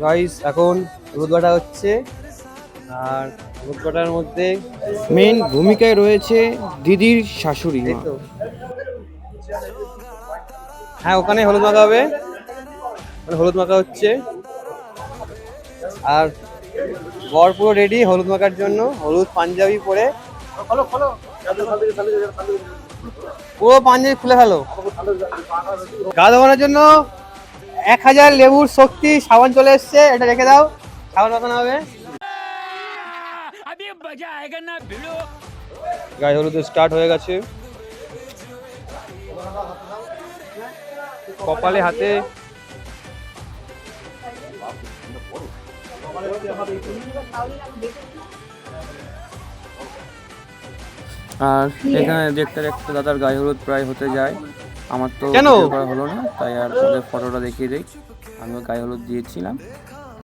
Guys এখন হলুদ বাটা হচ্ছে। আর হলুদ বাটার মধ্যে মেন ভূমিকায় রয়েছে দিদির শাশুড়ি এই মা। তো, হ্যাঁ ওখানে হলুদ মাখা হবে, ওখানে হলুদ মাখা হচ্ছে। আর বর পুরো রেডি হলুদ মাখার জন্য, হলুদ পাঞ্জাবি পরে পুরো পাঞ্জাবি খুলে ফেলো। গা ধোয়ানোর জন্য 1000 লেবুর শক্তি সাবান চলে এসছে, এটা রেখে দাও, সাবান মাখানো হবে। গায়ে হলুদ স্টার্ট হয়ে গেছে। কপালে হাতে আর এখানে দেখতে দেখতে দাদার গায়ে হলুদ প্রায় হতে যায়। আমার তো কেন? ভিডিও করা হলো না, তাই আর ওদের ফটোটা দেখিয়ে দিই। আমিও গায়ে হলুদ দিয়েছিলাম।